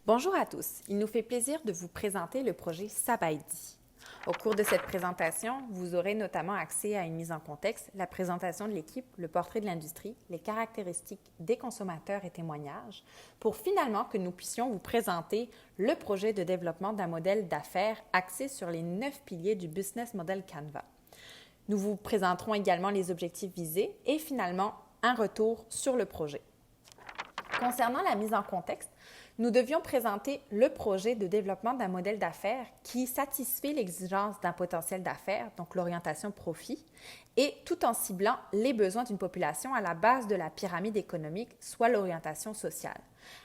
Bonjour à tous, il nous fait plaisir de vous présenter le projet Sabaïdi. Au cours de cette présentation, vous aurez notamment accès à une mise en contexte, la présentation de l'équipe, le portrait de l'industrie, les caractéristiques des consommateurs et témoignages, pour finalement que nous puissions vous présenter le projet de développement d'un modèle d'affaires axé sur les 9 piliers du Business Model Canva. Nous vous présenterons également les objectifs visés et finalement un retour sur le projet. Concernant la mise en contexte, nous devions présenter le projet de développement d'un modèle d'affaires qui satisfait l'exigence d'un potentiel d'affaires, donc l'orientation profit, et tout en ciblant les besoins d'une population à la base de la pyramide économique, soit l'orientation sociale.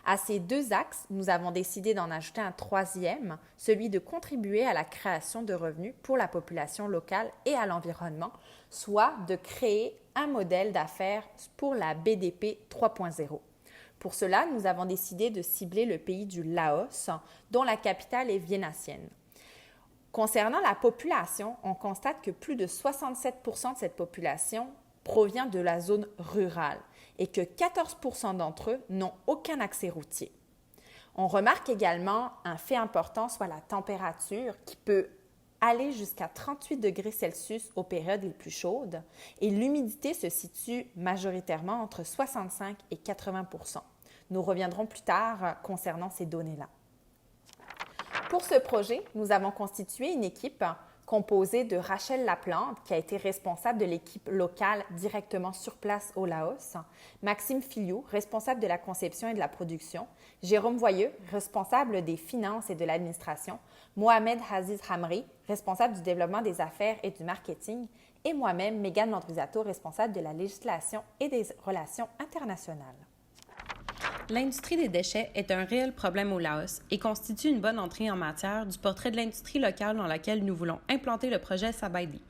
À ces deux axes, nous avons décidé d'en ajouter un troisième, celui de contribuer à la création de revenus pour la population locale et à l'environnement, soit de créer un modèle d'affaires pour la BDP 3.0. Pour cela, nous avons décidé de cibler le pays du Laos, dont la capitale est Vientiane. Concernant la population, on constate que plus de 67% de cette population provient de la zone rurale et que 14% d'entre eux n'ont aucun accès routier. On remarque également un fait important, soit la température qui peut aller jusqu'à 38 degrés Celsius aux périodes les plus chaudes et l'humidité se situe majoritairement entre 65 et 80%. Nous reviendrons plus tard concernant ces données-là. Pour ce projet, nous avons constitué une équipe composée de Rachel Laplante, qui a été responsable de l'équipe locale directement sur place au Laos, Maxime Filiou, responsable de la conception et de la production, Jérôme Voyeux, responsable des finances et de l'administration, Mohamed Aziz Hamri, responsable du développement des affaires et du marketing, et moi-même, Mégane Landrisato, responsable de la législation et des relations internationales. L'industrie des déchets est un réel problème au Laos et constitue une bonne entrée en matière du portrait de l'industrie locale dans laquelle nous voulons implanter le projet Sabaïdi.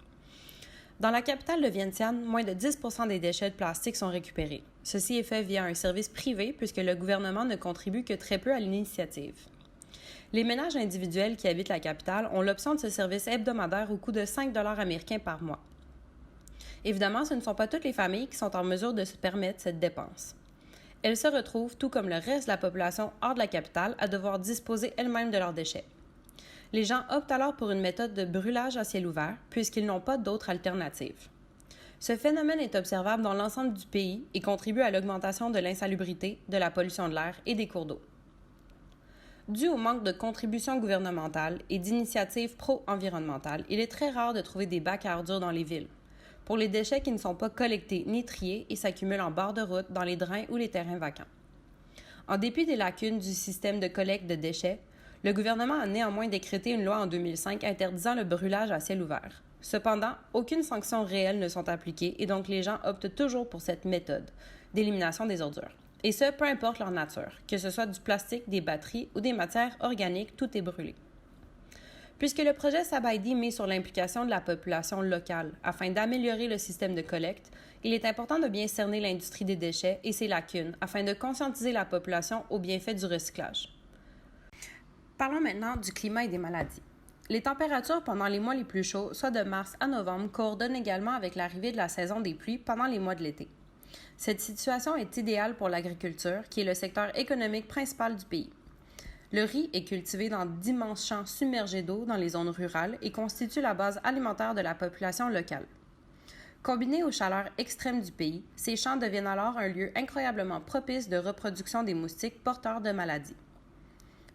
Dans la capitale de Vientiane, moins de 10% des déchets de plastique sont récupérés. Ceci est fait via un service privé puisque le gouvernement ne contribue que très peu à l'initiative. Les ménages individuels qui habitent la capitale ont l'option de ce service hebdomadaire au coût de 5 $ américains par mois. Évidemment, ce ne sont pas toutes les familles qui sont en mesure de se permettre cette dépense. Elles se retrouvent, tout comme le reste de la population hors de la capitale, à devoir disposer elles-mêmes de leurs déchets. Les gens optent alors pour une méthode de brûlage à ciel ouvert, puisqu'ils n'ont pas d'autre alternative. Ce phénomène est observable dans l'ensemble du pays et contribue à l'augmentation de l'insalubrité, de la pollution de l'air et des cours d'eau. Dû au manque de contributions gouvernementales et d'initiatives pro-environnementales, il est très rare de trouver des bacs à ordures dans les villes. Pour les déchets qui ne sont pas collectés ni triés et s'accumulent en bord de route, dans les drains ou les terrains vacants. En dépit des lacunes du système de collecte de déchets, le gouvernement a néanmoins décrété une loi en 2005 interdisant le brûlage à ciel ouvert. Cependant, aucune sanction réelle ne sont appliquées et donc les gens optent toujours pour cette méthode d'élimination des ordures. Et ce, peu importe leur nature, que ce soit du plastique, des batteries ou des matières organiques, tout est brûlé. Puisque le projet Sabaïdi met sur l'implication de la population locale afin d'améliorer le système de collecte, il est important de bien cerner l'industrie des déchets et ses lacunes afin de conscientiser la population aux bienfaits du recyclage. Parlons maintenant du climat et des maladies. Les températures pendant les mois les plus chauds, soit de mars à novembre, coordonnent également avec l'arrivée de la saison des pluies pendant les mois de l'été. Cette situation est idéale pour l'agriculture, qui est le secteur économique principal du pays. Le riz est cultivé dans d'immenses champs submergés d'eau dans les zones rurales et constitue la base alimentaire de la population locale. Combinés aux chaleurs extrêmes du pays, ces champs deviennent alors un lieu incroyablement propice de reproduction des moustiques porteurs de maladies.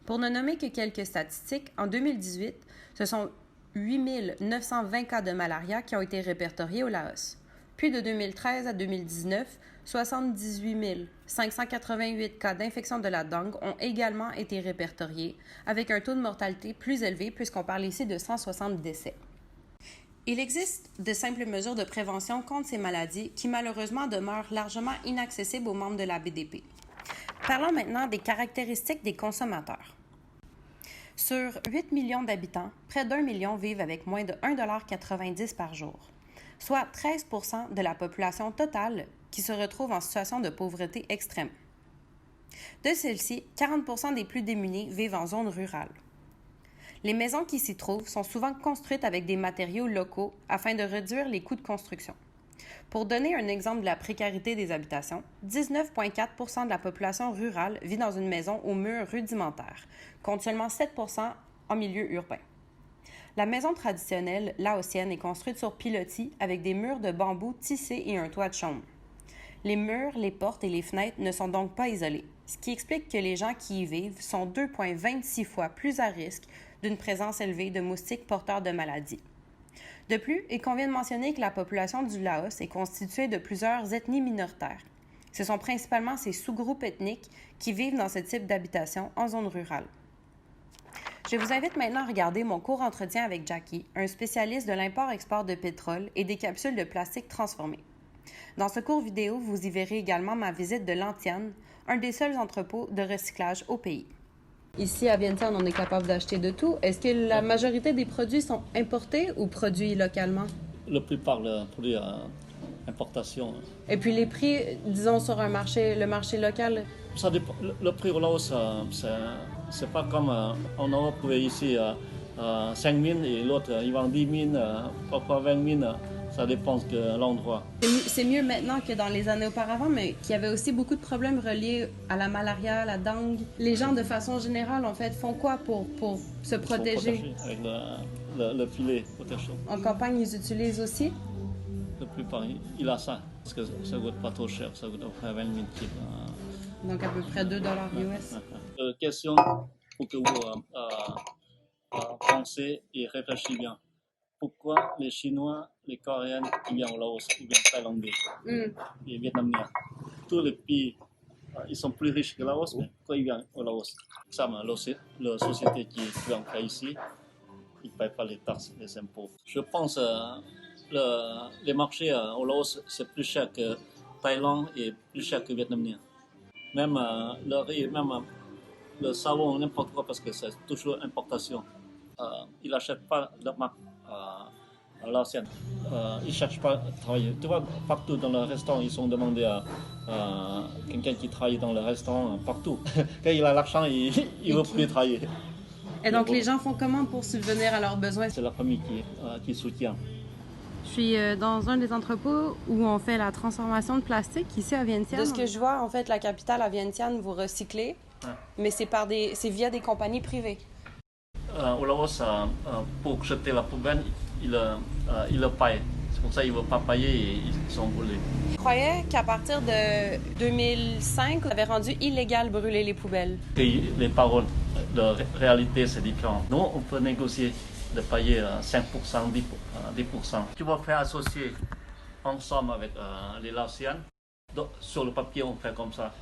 Pour ne nommer que quelques statistiques, en 2018, ce sont 8 920 cas de malaria qui ont été répertoriés au Laos. Puis de 2013 à 2019, 78 588 cas d'infection de la dengue ont également été répertoriés, avec un taux de mortalité plus élevé puisqu'on parle ici de 160 décès. Il existe de simples mesures de prévention contre ces maladies qui malheureusement demeurent largement inaccessibles aux membres de la BDP. Parlons maintenant des caractéristiques des consommateurs. Sur 8 millions d'habitants, près d'1 million vivent avec moins de 1,90 $ par jour, soit 13% de la population totale qui se retrouve en situation de pauvreté extrême. De celle-ci, 40% des plus démunis vivent en zone rurale. Les maisons qui s'y trouvent sont souvent construites avec des matériaux locaux afin de réduire les coûts de construction. Pour donner un exemple de la précarité des habitations, 19,4 % de la population rurale vit dans une maison aux murs rudimentaires, contre seulement 7 % en milieu urbain. La maison traditionnelle laotienne est construite sur pilotis avec des murs de bambou tissés et un toit de chaume. Les murs, les portes et les fenêtres ne sont donc pas isolés, ce qui explique que les gens qui y vivent sont 2,26 fois plus à risque d'une présence élevée de moustiques porteurs de maladies. De plus, il convient de mentionner que la population du Laos est constituée de plusieurs ethnies minoritaires. Ce sont principalement ces sous-groupes ethniques qui vivent dans ce type d'habitation en zone rurale. Je vous invite maintenant à regarder mon court entretien avec Jackie, un spécialiste de l'import-export de pétrole et des capsules de plastique transformées. Dans ce court vidéo, vous y verrez également ma visite de Lantian, un des seuls entrepôts de recyclage au pays. Ici, à Vientiane, on est capable d'acheter de tout. Est-ce que la majorité des produits sont importés ou produits localement? La plupart des produits importation. Et puis les prix, disons, sur le marché local? Ça dépend. Le prix au Laos, c'est pas comme en Europe, ici, 5 000 et l'autre, ils vendent 10 000, parfois 20 000. Ça dépend de l'endroit. C'est mieux maintenant que dans les années auparavant, mais qu'il y avait aussi beaucoup de problèmes reliés à la malaria, à la dengue. Les gens, de façon générale, en fait, font quoi pour se protéger? Avec le filet protection. En campagne, ils utilisent aussi? La plupart, il a ça. Parce que ça coûte pas trop cher, ça coûte à peu près 20 000 types. Donc à peu près $2 US. Question pour que vous pensez et réfléchissez bien. Pourquoi les Chinois, les Coréens qui viennent au Laos, ou bien Thaïlandais, les Vietnamiens, tous les pays, ils sont plus riches que le Laos, mais pourquoi ils viennent au Laos? Ça, la société qui vient ici, ils ne payent pas les taxes, les impôts. Je pense que les marchés au Laos, c'est plus cher que Thaïlande et plus cher que Vietnamien. Même le riz, même le savon, n'importe quoi, parce que c'est toujours importation. Ils n'achètent pas de marque laotienne. Ils ne cherchent pas à travailler. Tu vois, partout dans le restaurant, ils sont demandés à quelqu'un qui travaille dans le restaurant, partout. Quand il a l'argent, il ne veut plus travailler. Et donc, les gens font comment pour subvenir à leurs besoins? C'est la famille qui soutient. Je suis dans un des entrepôts où on fait la transformation de plastique ici à Vientiane. De ce que je vois, en fait, la capitale à Vientiane, vous recyclez, mais c'est via des compagnies privées. Au Laos, pour jeter la poubelle, ils le payent. C'est pour ça qu'ils ne veulent pas payer et ils sont brûlés. Je croyais qu'à partir de 2005, vous avez rendu illégal brûler les poubelles. Et les paroles de réalité, c'est différent. Nous, on peut négocier de payer 5%, 10%. Tu vas faire associer ensemble avec les Laotiens. Donc, sur le papier, on fait comme ça.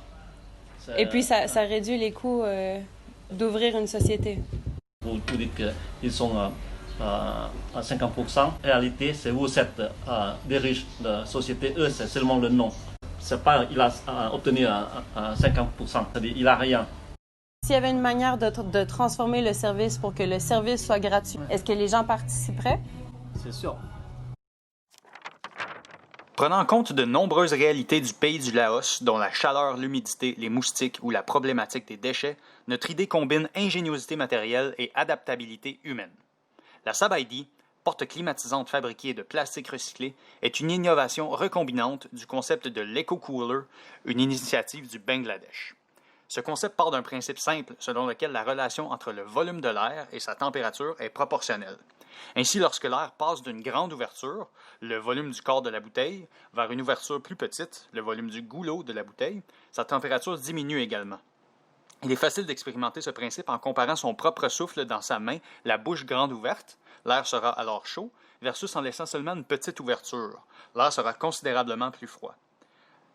Et puis, ça réduit les coûts d'ouvrir une société. Vous dites qu'ils sont à 50%. En réalité, c'est vous êtes des riches de la société. Eux, c'est seulement le nom. C'est pas il a obtenu 50%. C'est-à-dire il n'a rien. S'il y avait une manière de transformer le service pour que le service soit gratuit, est-ce que les gens participeraient? C'est sûr. Prenant en compte de nombreuses réalités du pays du Laos, dont la chaleur, l'humidité, les moustiques ou la problématique des déchets, notre idée combine ingéniosité matérielle et adaptabilité humaine. La Sabaïdi, porte climatisante fabriquée de plastique recyclé, est une innovation recombinante du concept de l'Eco-Cooler, une initiative du Bangladesh. Ce concept part d'un principe simple selon lequel la relation entre le volume de l'air et sa température est proportionnelle. Ainsi, lorsque l'air passe d'une grande ouverture, le volume du corps de la bouteille, vers une ouverture plus petite, le volume du goulot de la bouteille, sa température diminue également. Il est facile d'expérimenter ce principe en comparant son propre souffle dans sa main, la bouche grande ouverte, l'air sera alors chaud, versus en laissant seulement une petite ouverture, l'air sera considérablement plus froid.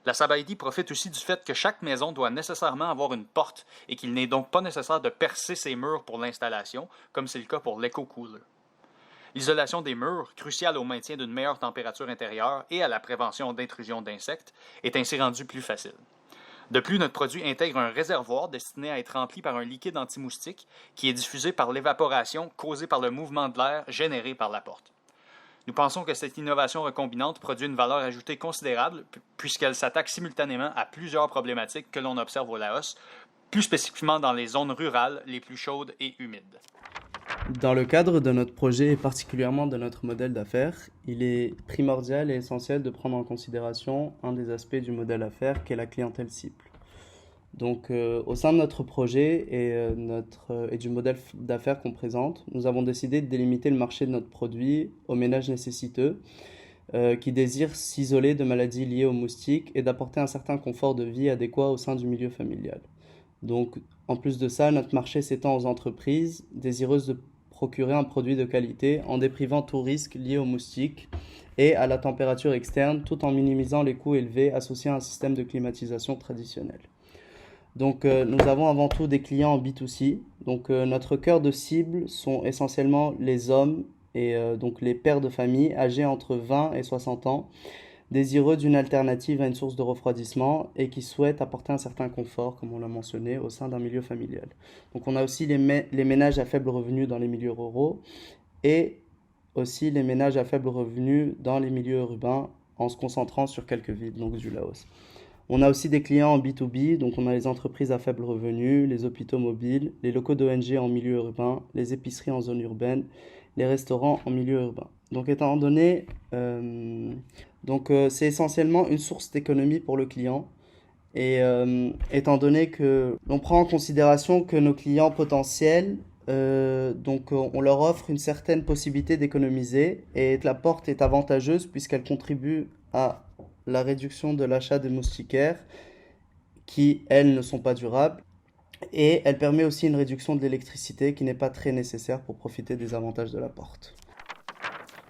La Sabaïdi profite aussi du fait que chaque maison doit nécessairement avoir une porte et qu'il n'est donc pas nécessaire de percer ses murs pour l'installation, comme c'est le cas pour l'Eco-Cooler. L'isolation des murs, cruciale au maintien d'une meilleure température intérieure et à la prévention d'intrusion d'insectes, est ainsi rendue plus facile. De plus, notre produit intègre un réservoir destiné à être rempli par un liquide anti-moustique qui est diffusé par l'évaporation causée par le mouvement de l'air généré par la porte. Nous pensons que cette innovation recombinante produit une valeur ajoutée considérable puisqu'elle s'attaque simultanément à plusieurs problématiques que l'on observe au Laos, plus spécifiquement dans les zones rurales les plus chaudes et humides. Dans le cadre de notre projet et particulièrement de notre modèle d'affaires, il est primordial et essentiel de prendre en considération un des aspects du modèle d'affaires qui est la clientèle cible. Donc, au sein de notre projet et du modèle d'affaires qu'on présente, nous avons décidé de délimiter le marché de notre produit aux ménages nécessiteux qui désirent s'isoler de maladies liées aux moustiques et d'apporter un certain confort de vie adéquat au sein du milieu familial. Donc, en plus de ça, notre marché s'étend aux entreprises désireuses de procurer un produit de qualité en déprivant tout risque lié aux moustiques et à la température externe tout en minimisant les coûts élevés associés à un système de climatisation traditionnel. Donc, nous avons avant tout des clients en B2C. Donc, notre cœur de cible sont essentiellement les hommes et donc les pères de famille âgés entre 20 et 60 ans, désireux d'une alternative à une source de refroidissement et qui souhaitent apporter un certain confort, comme on l'a mentionné, au sein d'un milieu familial. Donc, on a aussi les ménages à faible revenu dans les milieux ruraux et aussi les ménages à faible revenu dans les milieux urbains en se concentrant sur quelques villes donc du Laos. On a aussi des clients en B2B, donc on a les entreprises à faible revenu, les hôpitaux mobiles, les locaux d'ONG en milieu urbain, les épiceries en zone urbaine, les restaurants en milieu urbain. Donc étant donné, c'est essentiellement une source d'économie pour le client. Et étant donné que l'on prend en considération que nos clients potentiels, on leur offre une certaine possibilité d'économiser et la porte est avantageuse puisqu'elle contribue à la réduction de l'achat des moustiquaires qui, elles, ne sont pas durables. Et elle permet aussi une réduction de l'électricité qui n'est pas très nécessaire pour profiter des avantages de la porte.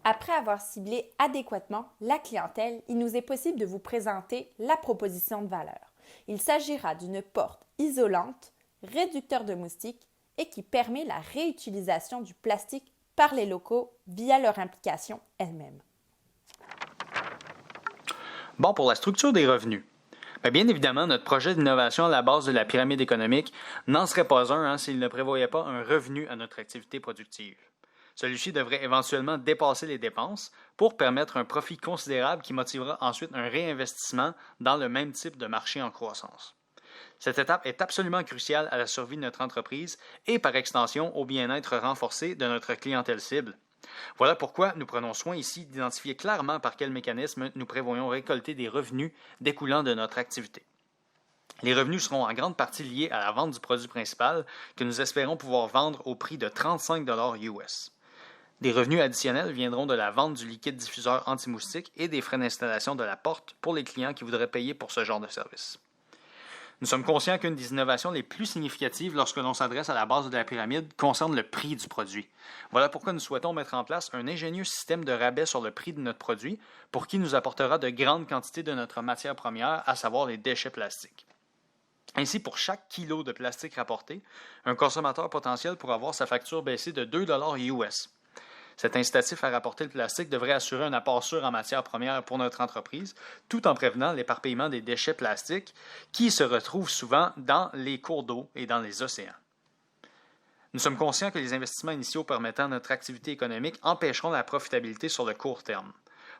Après avoir ciblé adéquatement la clientèle, il nous est possible de vous présenter la proposition de valeur. Il s'agira d'une porte isolante, réducteur de moustiques et qui permet la réutilisation du plastique par les locaux via leur implication elle-même. Bon, pour la structure des revenus. Bien évidemment, notre projet d'innovation à la base de la pyramide économique n'en serait pas un s'il ne prévoyait pas un revenu à notre activité productive. Celui-ci devrait éventuellement dépasser les dépenses pour permettre un profit considérable qui motivera ensuite un réinvestissement dans le même type de marché en croissance. Cette étape est absolument cruciale à la survie de notre entreprise et par extension au bien-être renforcé de notre clientèle cible. Voilà pourquoi nous prenons soin ici d'identifier clairement par quel mécanisme nous prévoyons récolter des revenus découlant de notre activité. Les revenus seront en grande partie liés à la vente du produit principal que nous espérons pouvoir vendre au prix de 35 $ US. Des revenus additionnels viendront de la vente du liquide diffuseur anti-moustique et des frais d'installation de la porte pour les clients qui voudraient payer pour ce genre de service. Nous sommes conscients qu'une des innovations les plus significatives lorsque l'on s'adresse à la base de la pyramide concerne le prix du produit. Voilà pourquoi nous souhaitons mettre en place un ingénieux système de rabais sur le prix de notre produit pour qui nous apportera de grandes quantités de notre matière première, à savoir les déchets plastiques. Ainsi, pour chaque kilo de plastique rapporté, un consommateur potentiel pourra voir sa facture baisser de 2 $ US. Cet incitatif à rapporter le plastique devrait assurer un apport sûr en matière première pour notre entreprise, tout en prévenant l'éparpillement des déchets plastiques qui se retrouvent souvent dans les cours d'eau et dans les océans. Nous sommes conscients que les investissements initiaux permettant notre activité économique empêcheront la profitabilité sur le court terme.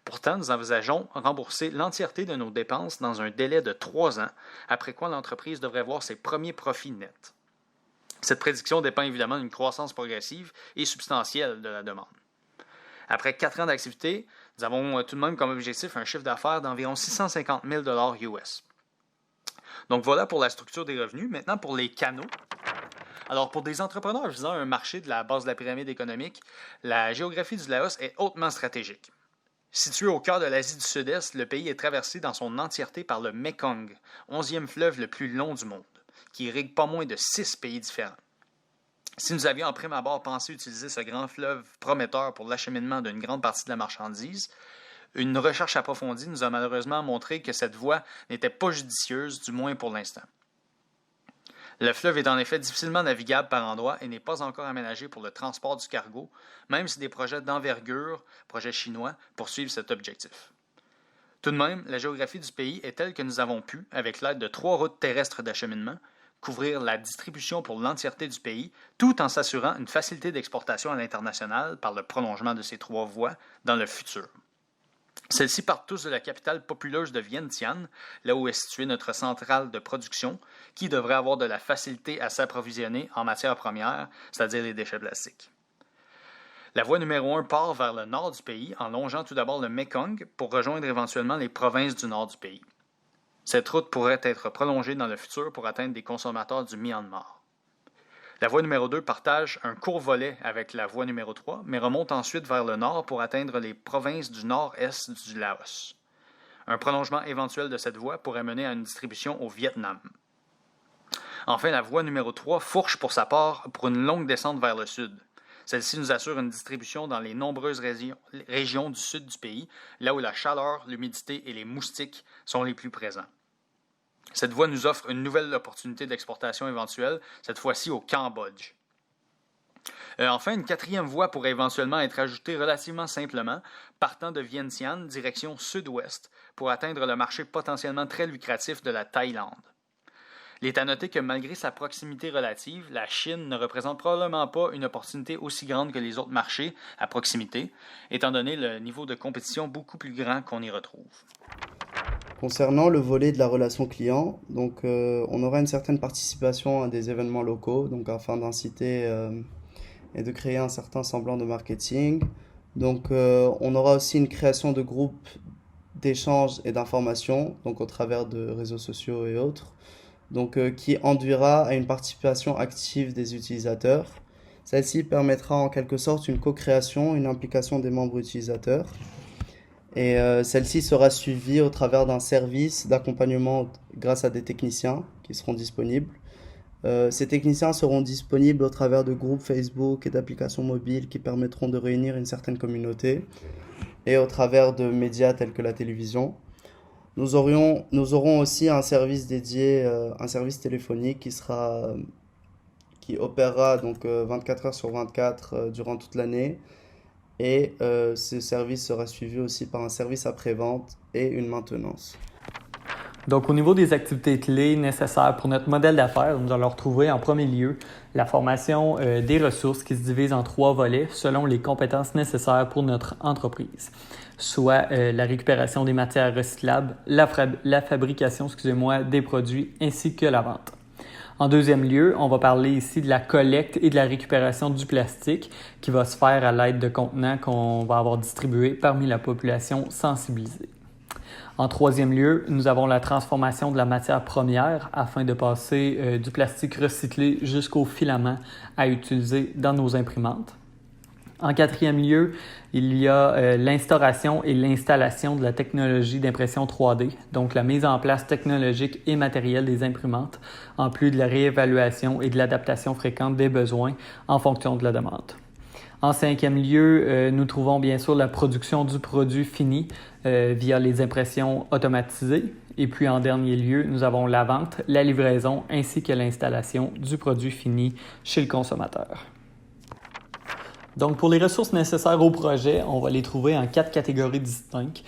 Pourtant, nous envisageons rembourser l'entièreté de nos dépenses dans un délai de 3 ans, après quoi l'entreprise devrait voir ses premiers profits nets. Cette prédiction dépend évidemment d'une croissance progressive et substantielle de la demande. Après 4 ans d'activité, nous avons tout de même comme objectif un chiffre d'affaires d'environ 650 000 $ US. Donc voilà pour la structure des revenus. Maintenant pour les canaux. Alors pour des entrepreneurs visant un marché de la base de la pyramide économique, la géographie du Laos est hautement stratégique. Situé au cœur de l'Asie du Sud-Est, le pays est traversé dans son entièreté par le Mekong, 11e fleuve le plus long du monde, qui irrigue pas moins de 6 pays différents. Si nous avions en prime abord pensé utiliser ce grand fleuve prometteur pour l'acheminement d'une grande partie de la marchandise, une recherche approfondie nous a malheureusement montré que cette voie n'était pas judicieuse, du moins pour l'instant. Le fleuve est en effet difficilement navigable par endroits et n'est pas encore aménagé pour le transport du cargo, même si des projets d'envergure, projets chinois, poursuivent cet objectif. Tout de même, la géographie du pays est telle que nous avons pu, avec l'aide de 3 routes terrestres d'acheminement, couvrir la distribution pour l'entièreté du pays, tout en s'assurant une facilité d'exportation à l'international par le prolongement de ces 3 voies dans le futur. Celles-ci partent tous de la capitale populeuse de Vientiane, là où est située notre centrale de production, qui devrait avoir de la facilité à s'approvisionner en matières premières, c'est-à-dire les déchets plastiques. La voie numéro 1 part vers le nord du pays en longeant tout d'abord le Mekong pour rejoindre éventuellement les provinces du nord du pays. Cette route pourrait être prolongée dans le futur pour atteindre des consommateurs du Myanmar. La voie numéro 2 partage un court volet avec la voie numéro 3, mais remonte ensuite vers le nord pour atteindre les provinces du nord-est du Laos. Un prolongement éventuel de cette voie pourrait mener à une distribution au Vietnam. Enfin, la voie numéro 3 fourche pour sa part pour une longue descente vers le sud. Celle-ci nous assure une distribution dans les nombreuses régions du sud du pays, là où la chaleur, l'humidité et les moustiques sont les plus présents. Cette voie nous offre une nouvelle opportunité d'exportation éventuelle, cette fois-ci au Cambodge. Enfin, une quatrième voie pourrait éventuellement être ajoutée relativement simplement, partant de Vientiane, direction sud-ouest, pour atteindre le marché potentiellement très lucratif de la Thaïlande. Il est à noter que malgré sa proximité relative, la Chine ne représente probablement pas une opportunité aussi grande que les autres marchés à proximité, étant donné le niveau de compétition beaucoup plus grand qu'on y retrouve. Concernant le volet de la relation client, donc on aura une certaine participation à des événements locaux, donc afin d'inciter et de créer un certain semblant de marketing. Donc on aura aussi une création de groupes d'échanges et d'informations, donc au travers de réseaux sociaux et autres, donc qui induira à une participation active des utilisateurs. Celle-ci permettra en quelque sorte une co-création, une implication des membres utilisateurs. Et celle-ci sera suivie au travers d'un service d'accompagnement grâce à des techniciens qui seront disponibles. Ces techniciens seront disponibles au travers de groupes Facebook et d'applications mobiles qui permettront de réunir une certaine communauté et au travers de médias tels que la télévision. Nous aurons aussi un service dédié, un service téléphonique qui opérera donc 24 heures sur 24 durant toute l'année. Et ce service sera suivi aussi par un service après-vente et une maintenance. Donc, au niveau des activités clés nécessaires pour notre modèle d'affaires, nous allons retrouver en premier lieu la formation des ressources qui se divise en 3 volets selon les compétences nécessaires pour notre entreprise, soit la récupération des matières recyclables, la fabrication, des produits ainsi que la vente. En deuxième lieu, on va parler ici de la collecte et de la récupération du plastique qui va se faire à l'aide de contenants qu'on va avoir distribués parmi la population sensibilisée. En troisième lieu, nous avons la transformation de la matière première afin de passer du plastique recyclé jusqu'au filament à utiliser dans nos imprimantes. En quatrième lieu, il y a l'instauration et l'installation de la technologie d'impression 3D, donc la mise en place technologique et matérielle des imprimantes, en plus de la réévaluation et de l'adaptation fréquente des besoins en fonction de la demande. En cinquième lieu, nous trouvons bien sûr la production du produit fini via les impressions automatisées. Et puis en dernier lieu, nous avons la vente, la livraison ainsi que l'installation du produit fini chez le consommateur. Donc pour les ressources nécessaires au projet, on va les trouver en 4 catégories distinctes.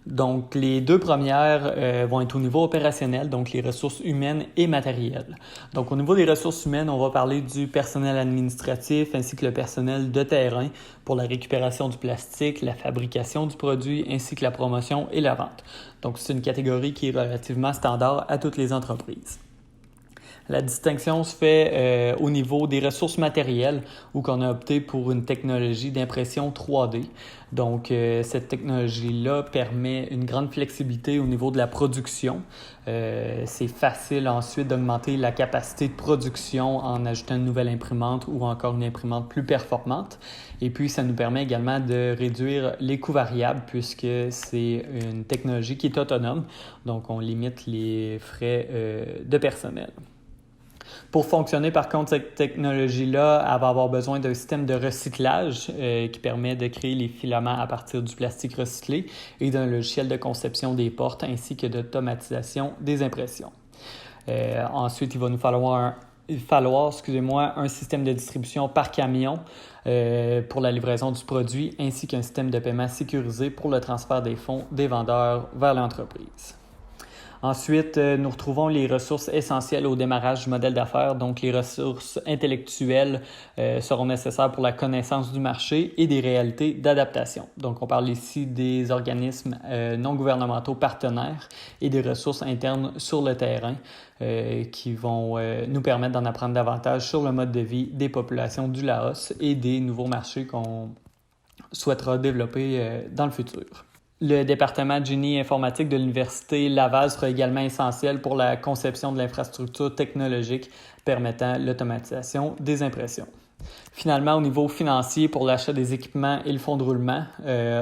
Donc les 2 premières vont être au niveau opérationnel, donc les ressources humaines et matérielles. Donc au niveau des ressources humaines, on va parler du personnel administratif ainsi que le personnel de terrain pour la récupération du plastique, la fabrication du produit ainsi que la promotion et la vente. Donc c'est une catégorie qui est relativement standard à toutes les entreprises. La distinction se fait au niveau des ressources matérielles où on a opté pour une technologie d'impression 3D. Donc, cette technologie-là permet une grande flexibilité au niveau de la production. C'est facile ensuite d'augmenter la capacité de production en ajoutant une nouvelle imprimante ou encore une imprimante plus performante. Et puis, ça nous permet également de réduire les coûts variables puisque c'est une technologie qui est autonome. Donc, on limite les frais de personnel. Pour fonctionner, par contre, cette technologie-là, elle va avoir besoin d'un système de recyclage qui permet de créer les filaments à partir du plastique recyclé et d'un logiciel de conception des portes ainsi que d'automatisation des impressions. Ensuite, il va nous falloir un système de distribution par camion pour la livraison du produit ainsi qu'un système de paiement sécurisé pour le transfert des fonds des vendeurs vers l'entreprise. Ensuite, nous retrouvons les ressources essentielles au démarrage du modèle d'affaires. Donc, les ressources intellectuelles seront nécessaires pour la connaissance du marché et des réalités d'adaptation. Donc, on parle ici des organismes non gouvernementaux partenaires et des ressources internes sur le terrain qui vont nous permettre d'en apprendre davantage sur le mode de vie des populations du Laos et des nouveaux marchés qu'on souhaitera développer dans le futur. Le département de génie informatique de l'Université Laval sera également essentiel pour la conception de l'infrastructure technologique permettant l'automatisation des impressions. Finalement, au niveau financier, pour l'achat des équipements et le fonds de roulement,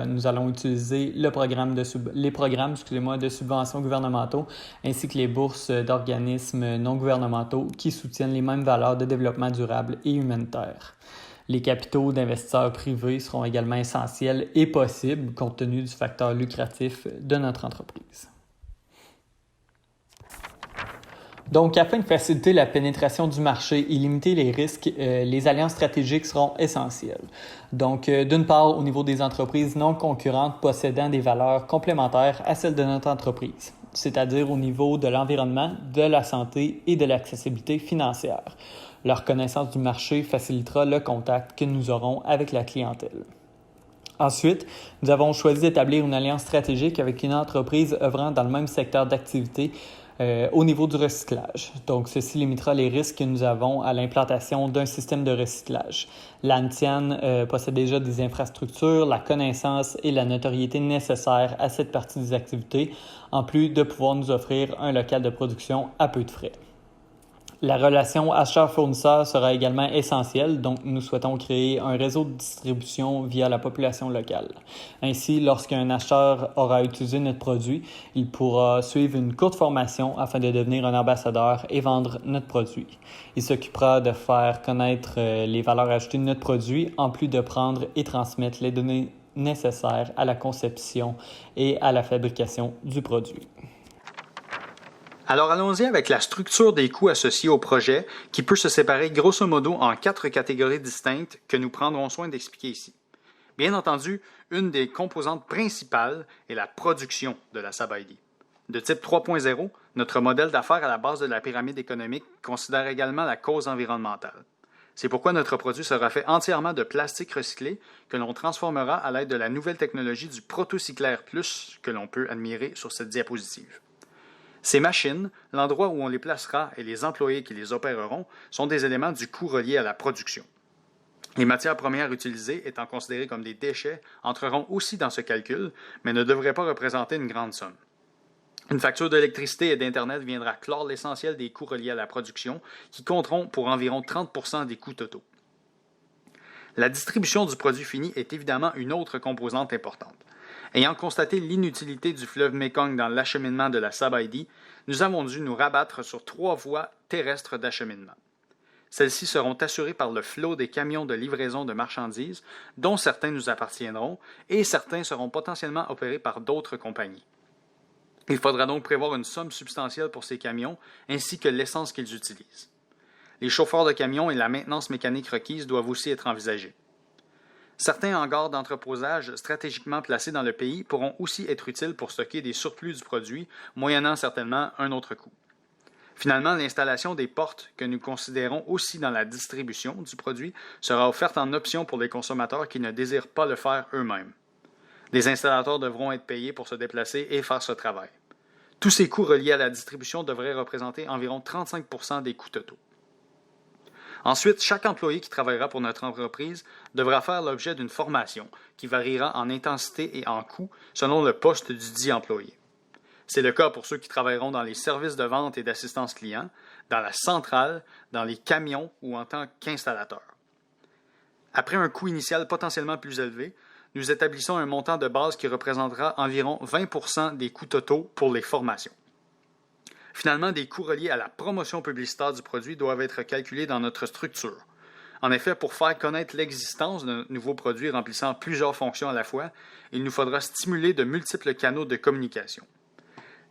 nous allons utiliser les programmes de subventions gouvernementaux ainsi que les bourses d'organismes non gouvernementaux qui soutiennent les mêmes valeurs de développement durable et humanitaire. Les capitaux d'investisseurs privés seront également essentiels et possibles compte tenu du facteur lucratif de notre entreprise. Donc, afin de faciliter la pénétration du marché et limiter les risques, les alliances stratégiques seront essentielles. Donc, d'une part, au niveau des entreprises non concurrentes possédant des valeurs complémentaires à celles de notre entreprise, c'est-à-dire au niveau de l'environnement, de la santé et de l'accessibilité financière. Leur connaissance du marché facilitera le contact que nous aurons avec la clientèle. Ensuite, nous avons choisi d'établir une alliance stratégique avec une entreprise œuvrant dans le même secteur d'activité au niveau du recyclage. Donc, ceci limitera les risques que nous avons à l'implantation d'un système de recyclage. L'Antian possède déjà des infrastructures, la connaissance et la notoriété nécessaires à cette partie des activités, en plus de pouvoir nous offrir un local de production à peu de frais. La relation acheteur-fournisseur sera également essentielle, donc nous souhaitons créer un réseau de distribution via la population locale. Ainsi, lorsqu'un acheteur aura utilisé notre produit, il pourra suivre une courte formation afin de devenir un ambassadeur et vendre notre produit. Il s'occupera de faire connaître les valeurs ajoutées de notre produit, en plus de prendre et transmettre les données nécessaires à la conception et à la fabrication du produit. Alors allons-y avec la structure des coûts associés au projet qui peut se séparer grosso modo en 4 catégories distinctes que nous prendrons soin d'expliquer ici. Bien entendu, une des composantes principales est la production de la SABID. De type 3.0, notre modèle d'affaires à la base de la pyramide économique considère également la cause environnementale. C'est pourquoi notre produit sera fait entièrement de plastique recyclé que l'on transformera à l'aide de la nouvelle technologie du Protocyclaire Plus que l'on peut admirer sur cette diapositive. Ces machines, l'endroit où on les placera et les employés qui les opéreront sont des éléments du coût relié à la production. Les matières premières utilisées, étant considérées comme des déchets, entreront aussi dans ce calcul, mais ne devraient pas représenter une grande somme. Une facture d'électricité et d'Internet viendra clore l'essentiel des coûts reliés à la production, qui compteront pour environ 30% des coûts totaux. La distribution du produit fini est évidemment une autre composante importante. Ayant constaté l'inutilité du fleuve Mekong dans l'acheminement de la SABID, nous avons dû nous rabattre sur 3 voies terrestres d'acheminement. Celles-ci seront assurées par le flot des camions de livraison de marchandises, dont certains nous appartiendront, et certains seront potentiellement opérés par d'autres compagnies. Il faudra donc prévoir une somme substantielle pour ces camions, ainsi que l'essence qu'ils utilisent. Les chauffeurs de camions et la maintenance mécanique requise doivent aussi être envisagés. Certains hangars d'entreposage stratégiquement placés dans le pays pourront aussi être utiles pour stocker des surplus du produit, moyennant certainement un autre coût. Finalement, l'installation des portes, que nous considérons aussi dans la distribution du produit, sera offerte en option pour les consommateurs qui ne désirent pas le faire eux-mêmes. Les installateurs devront être payés pour se déplacer et faire ce travail. Tous ces coûts reliés à la distribution devraient représenter environ 35% des coûts totaux. Ensuite, chaque employé qui travaillera pour notre entreprise devra faire l'objet d'une formation qui variera en intensité et en coût selon le poste du dit employé. C'est le cas pour ceux qui travailleront dans les services de vente et d'assistance client, dans la centrale, dans les camions ou en tant qu'installateur. Après un coût initial potentiellement plus élevé, nous établissons un montant de base qui représentera environ 20% des coûts totaux pour les formations. Finalement, des coûts reliés à la promotion publicitaire du produit doivent être calculés dans notre structure. En effet, pour faire connaître l'existence d'un nouveau produit remplissant plusieurs fonctions à la fois, il nous faudra stimuler de multiples canaux de communication.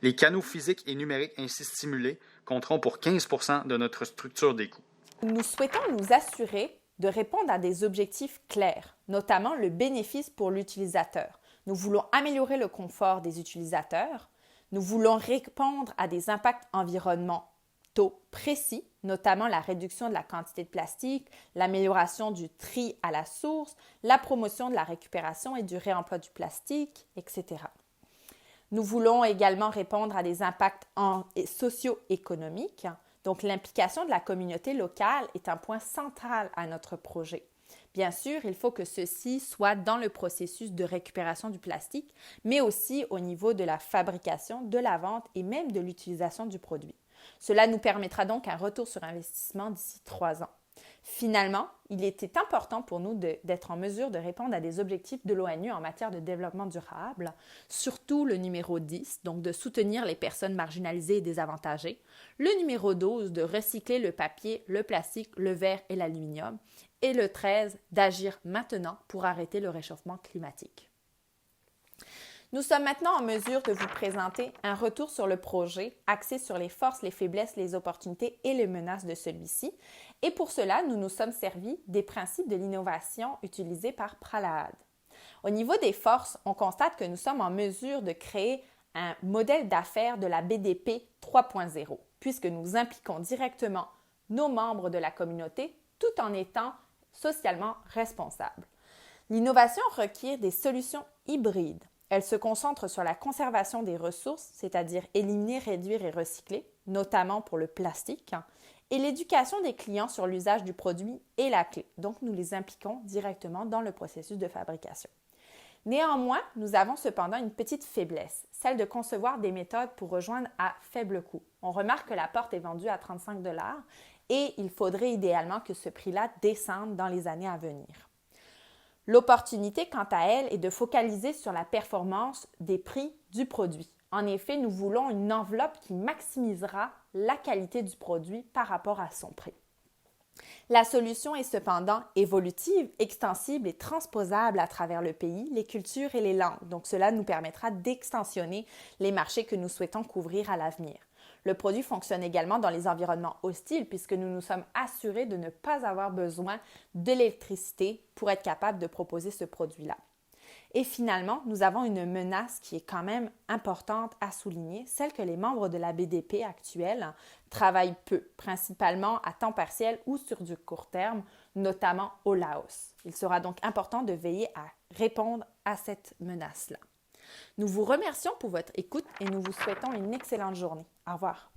Les canaux physiques et numériques ainsi stimulés compteront pour 15% de notre structure des coûts. Nous souhaitons nous assurer de répondre à des objectifs clairs, notamment le bénéfice pour l'utilisateur. Nous voulons améliorer le confort des utilisateurs. Nous voulons répondre à des impacts environnementaux précis, notamment la réduction de la quantité de plastique, l'amélioration du tri à la source, la promotion de la récupération et du réemploi du plastique, etc. Nous voulons également répondre à des impacts socio-économiques. Donc, l'implication de la communauté locale est un point central à notre projet. Bien sûr, il faut que ceci soit dans le processus de récupération du plastique, mais aussi au niveau de la fabrication, de la vente et même de l'utilisation du produit. Cela nous permettra donc un retour sur investissement d'ici 3 ans. Finalement, il était important pour nous d'être en mesure de répondre à des objectifs de l'ONU en matière de développement durable, surtout le numéro 10, donc de soutenir les personnes marginalisées et désavantagées, le numéro 12, de recycler le papier, le plastique, le verre et l'aluminium, et le 13, d'agir maintenant pour arrêter le réchauffement climatique. Nous sommes maintenant en mesure de vous présenter un retour sur le projet axé sur les forces, les faiblesses, les opportunités et les menaces de celui-ci. Et pour cela, nous nous sommes servis des principes de l'innovation utilisés par Prahlad. Au niveau des forces, on constate que nous sommes en mesure de créer un modèle d'affaires de la BDP 3.0, puisque nous impliquons directement nos membres de la communauté tout en étant socialement responsables. L'innovation requiert des solutions hybrides. Elle se concentre sur la conservation des ressources, c'est-à-dire éliminer, réduire et recycler, notamment pour le plastique, et l'éducation des clients sur l'usage du produit est la clé. Donc, nous les impliquons directement dans le processus de fabrication. Néanmoins, nous avons cependant une petite faiblesse, celle de concevoir des méthodes pour rejoindre à faible coût. On remarque que la porte est vendue à 35 $ et il faudrait idéalement que ce prix-là descende dans les années à venir. L'opportunité, quant à elle, est de focaliser sur la performance des prix du produit. En effet, nous voulons une enveloppe qui maximisera la qualité du produit par rapport à son prix. La solution est cependant évolutive, extensible et transposable à travers le pays, les cultures et les langues. Donc, cela nous permettra d'extensionner les marchés que nous souhaitons couvrir à l'avenir. Le produit fonctionne également dans les environnements hostiles puisque nous nous sommes assurés de ne pas avoir besoin de l'électricité pour être capable de proposer ce produit-là. Et finalement, nous avons une menace qui est quand même importante à souligner, celle que les membres de la BDP actuelle travaillent peu, principalement à temps partiel ou sur du court terme, notamment au Laos. Il sera donc important de veiller à répondre à cette menace-là. Nous vous remercions pour votre écoute et nous vous souhaitons une excellente journée. Au revoir.